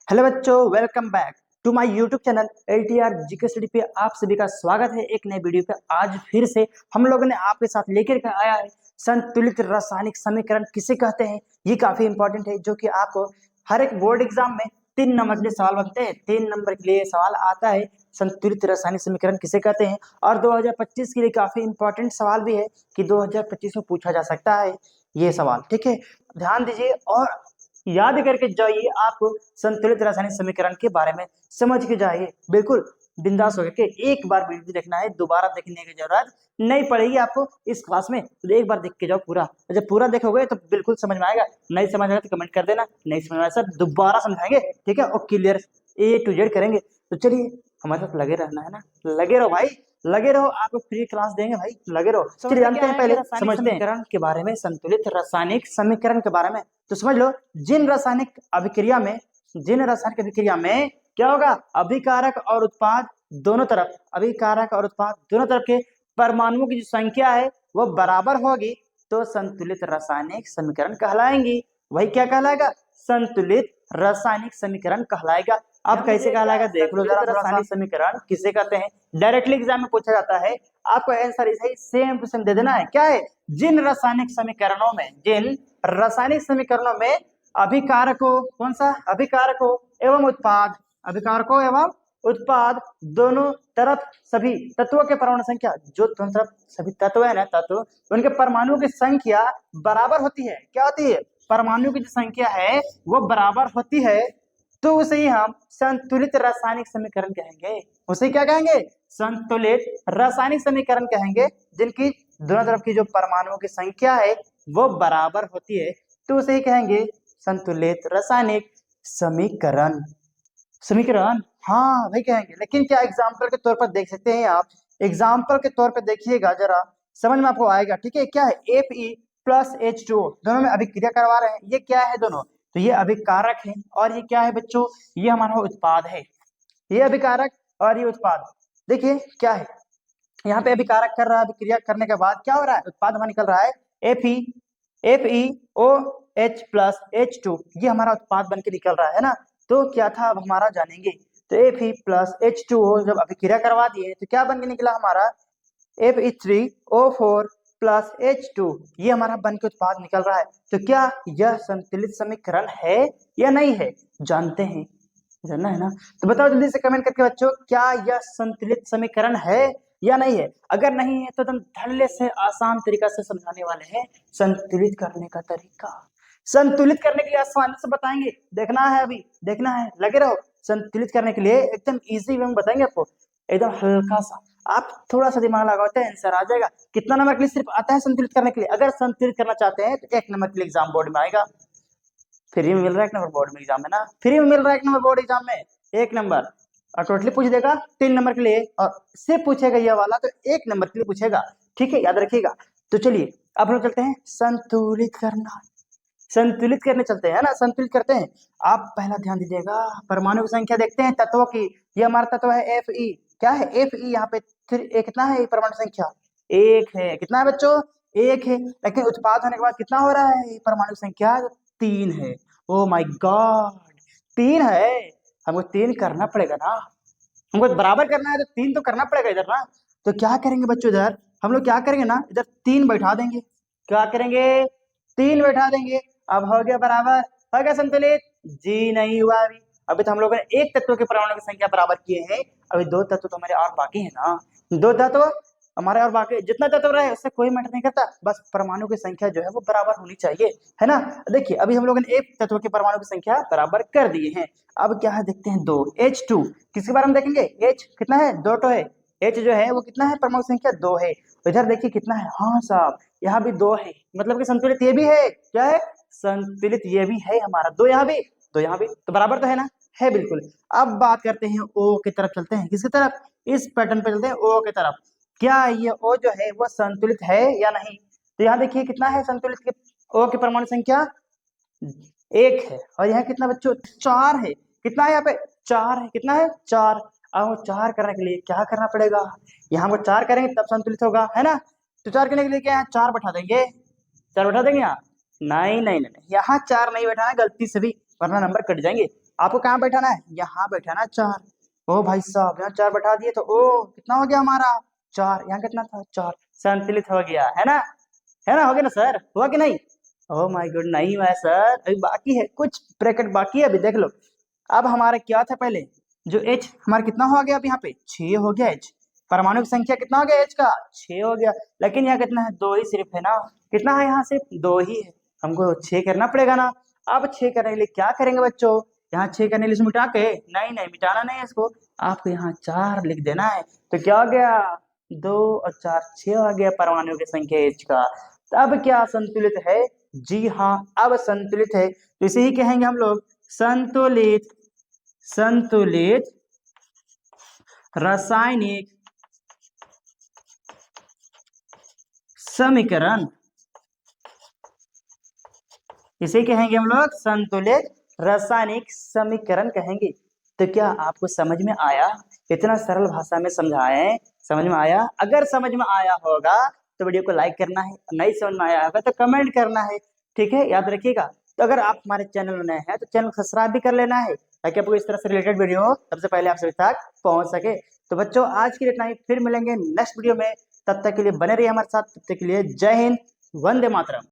Hello बच्चों, welcome back to my YouTube channel LTR GK study पे आप सभी का स्वागत है। एक नए वीडियो पे आज फिर से हम लोगों ने आपके साथ लेकर के आया है संतुलित रासायनिक समीकरण किसे कहते हैं। ये काफी इंपॉर्टेंट है जो कि आपको हर एक बोर्ड एग्जाम में 3 नंबर के लिए सवाल बनते हैं। 3 नंबर के लिए सवाल आता है संतुलित रासायनिक समीकरण किसे कहते हैं। और 2025 के लिए काफी इंपॉर्टेंट सवाल भी है कि 2025 में पूछा जा सकता है ये सवाल। ठीक है, ध्यान दीजिए और याद करके जाइए। आपको संतुलित रासायनिक समीकरण के बारे में समझ के जाइए, बिल्कुल बिंदास होकर के। एक बार वीडियो देखना है, दोबारा देखने की जरूरत नहीं पड़ेगी आपको इस क्लास में। तो एक बार देख के जाओ पूरा, जब पूरा देखोगे तो बिल्कुल समझ में आएगा। नहीं समझ आएगा तो कमेंट कर देना, नहीं समझ में आएगा सर दोबारा समझाएंगे, ठीक है, और क्लियर A to Z करेंगे। तो चलिए हमारे साथ लगे रहना है ना, लगे रहो भाई, लगे रहो, आपको फ्री क्लास देंगे भाई, लगे रहो। चलिए जानते हैं, पहले समझते हैं समीकरण के बारे में, संतुलित रासायनिक समीकरण के बारे में। तो समझ लो, जिन रासायनिक अभिक्रिया में क्या होगा, अभिकारक और उत्पाद दोनों तरफ, अभिकारक और उत्पाद दोनों तरफ के परमाणुओं की जो संख्या है वो बराबर होगी तो संतुलित रासायनिक समीकरण कहलाएंगी। वही क्या कहलाएगा, संतुलित रासायनिक समीकरण कहलाएगा। अब कैसे कहलाएगा देख लो जरा। रासायनिक समीकरण किसे कहते हैं, डायरेक्टली एग्जाम में पूछा जाता है, आपको आंसर ऐसे ही सेम टू सेम दे देना है। क्या है, जिन रासायनिक समीकरणों में अभिकारकों, कौन सा, अभिकारकों एवं उत्पाद, अभिकारकों एवं उत्पाद दोनों तरफ सभी तत्वों के परमाणु संख्या, जो दोनों तरफ सभी तत्व है ना, तत्व उनके परमाणुओं की संख्या बराबर होती है। क्या होती है, परमाणु की जो संख्या है वो बराबर होती है, तो उसे ही हम संतुलित रासायनिक समीकरण कहेंगे। उसे क्या कहेंगे, संतुलित रासायनिक समीकरण कहेंगे। जिनकी दोनों तरफ की जो परमाणुओं की संख्या है वो बराबर होती है, तो उसे ही कहेंगे संतुलित रासायनिक समीकरण। समीकरण हाँ वही कहेंगे, लेकिन क्या एग्जाम्पल के तौर पर देख सकते हैं आप। एग्जाम्पल के तौर पर देखिएगा जरा, समझ में आपको आएगा। ठीक है, क्या है, Fe+H2O दोनों में अभिक्रिया करवा रहे हैं। ये क्या है दोनों, तो ये अभिकारक है और ये क्या है बच्चों, ये हमारा उत्पाद है। ये अभिकारक और ये उत्पाद। देखिए क्या है, यहाँ पे अभिकारक कर रहा है, अभिक्रिया करने के बाद क्या हो रहा है, उत्पाद हमारा निकल रहा है FeOH+H2, ये हमारा उत्पाद बन के निकल रहा है ना। तो क्या था अब हमारा जानेंगे। तो Fe+H2O जब अभिक्रिया करवा दिए तो क्या बन के निकला हमारा, Fe3O4+H2, ये हमारा बन के उत्पाद निकल रहा है। तो क्या यह संतुलित समीकरण है या नहीं है, जानते हैं, जानना है ना। तो बताओ जल्दी से कमेंट करके बच्चों, क्या यह संतुलित समीकरण है या नहीं है। अगर नहीं है तो तुम धड़ल्ले से आसान तरीका से समझाने वाले हैं संतुलित करने का तरीका। संतुलित करने के लिए आसानी से बताएंगे, देखना है, अभी देखना है, लगे रहो। संतुलित करने के लिए एकदम इजी वे में बताएंगे आपको, एकदम हल्का सा। आप थोड़ा सा दिमाग लगाते हैं, आंसर आ जाएगा। कितना नंबर के लिए सिर्फ आता है संतुलित करने के लिए, अगर संतुलित करना चाहते हैं तो 1 नंबर के लिए एग्जाम बोर्ड में आएगा। फ्री में मिल रहा है 1 नंबर बोर्ड में एग्जाम में ना, फ्री में मिल रहा है 1 नंबर बोर्ड एग्जाम में 1 नंबर। और टोटली पूछ देगा 3 नंबर के लिए, और सिर्फ पूछेगा ये वाला तो 1 नंबर के लिए पूछेगा। ठीक है, याद रखिएगा। तो चलिए अब हम लोग चलते हैं संतुलित करना, संतुलित करने चलते हैं ना, संतुलित करते हैं। आप पहला ध्यान दीजिएगा, परमाणु की संख्या देखते हैं तत्वों की। ये हमारा तत्व है Fe, क्या है Fe, यहाँ पे कितना है परमाणु संख्या, 1 है। कितना है बच्चों, 1 है। लेकिन उत्पाद होने के बाद कितना हो रहा है, परमाणु संख्या 3 है। ओ माय गॉड, 3 है। हमको 3 करना पड़ेगा ना, हमको बराबर करना है तो 3 तो करना पड़ेगा इधर ना। तो क्या करेंगे बच्चों, इधर हम लोग क्या करेंगे ना, इधर 3 बैठा देंगे। क्या करेंगे, 3 बैठा देंगे। अब हो गया बराबर, हो गया संतुलित, जी नहीं हुआ अभी। अभी तो हम लोगों ने एक तत्व के परमाणु की संख्या बराबर किए हैं, अभी 2 तत्व तो हमारे और बाकी है ना। 2 तत्व हमारे और बाकी, जितना तत्व रहे उससे कोई मैटर नहीं करता, बस परमाणु की संख्या जो है वो बराबर होनी चाहिए, है ना। देखिए अभी हम लोगों ने एक तत्व के परमाणु की संख्या बराबर कर दिए हैं। अब क्या है देखते हैं, 2 H2 किसके बारे में देखेंगे, H कितना है, 2 तो है। H जो है वो कितना है, परमाणु संख्या 2 है। तो इधर देखिए कितना है, हाँ साहब यहाँ भी 2 है, मतलब कि संतुलित ये भी है। क्या है, संतुलित ये भी है हमारा, 2 यहाँ भी 2 यहाँ भी, तो बराबर तो है ना, है बिल्कुल। अब बात करते हैं O की तरफ, चलते हैं किसकी तरफ, इस पैटर्न पे चलते हैं O की तरफ। क्या ये O जो है वो संतुलित है या नहीं। तो यहाँ देखिए कितना है संतुलित के O की परमाणु संख्या 1 है, और यहाँ कितना बच्चों, 4 है। कितना है यहाँ पे, 4 है। कितना है, 4। अब 4 करने के लिए क्या करना पड़ेगा, यहाँ को 4 करेंगे तब संतुलित होगा, है ना। तो 4 करने के लिए क्या है, 4 बैठा देंगे, 4 बैठा देंगे यहाँ, नहीं नहीं नहीं, यहाँ 4 नहीं बैठाना गलती से भी, वरना नंबर कट जाएंगे। आपको कहाँ बैठाना है, यहाँ बैठाना 4। ओ भाई साहब यहाँ 4 बैठा दिए तो ओ कितना हो गया हमारा 4, यहाँ कितना था 4, संतुलित हो गया है ना, है ना, हो गया ना सर, हुआ कि नहीं। ओह माय गॉड नहीं हुआ है सर, अभी बाकी है, कुछ ब्रैकेट बाकी है, अभी देख लो। अब हमारा क्या था पहले, जो H हमारा कितना हो गया, अब यहाँ पे 6 हो गया H, परमाणु की संख्या कितना हो गया H का 6 हो गया, लेकिन यहाँ कितना है 2 ही सिर्फ है ना, कितना है यहाँ सिर्फ 2 ही है, हमको 6 करना पड़ेगा ना। अब 6 करने के लिए क्या करेंगे बच्चों, यहाँ 6 करने के लिए इसको मिटा के, नहीं नहीं मिटाना नहीं है इसको, आपको यहाँ 4 लिख देना है, तो क्या हो गया 2 और 4 6 हो गया परमाणु की संख्या H का। तो अब क्या संतुलित है, जी हाँ अब संतुलित है, तो इसे ही कहेंगे हम लोग संतुलित, संतुलित रासायनिक समीकरण, इसे कहेंगे हम लोग संतुलित रासायनिक समीकरण कहेंगे। तो क्या आपको समझ में आया, इतना सरल भाषा में समझाए, समझ में आया, अगर समझ में आया होगा तो वीडियो को लाइक करना है, नहीं समझ में आया होगा तो कमेंट करना है, ठीक है, याद रखिएगा। तो अगर आप हमारे चैनल में नए हैं तो चैनल को सब्सक्राइब भी कर लेना है, ताकि आपको इस तरह से रिलेटेड वीडियो सबसे पहले आप सभी तक पहुंच सके। तो बच्चों आज के लिए इतना ही, फिर मिलेंगे नेक्स्ट वीडियो में, तब तक के लिए बने रहिए हमारे साथ, तब तक के लिए जय हिंद, वंदे मातरम।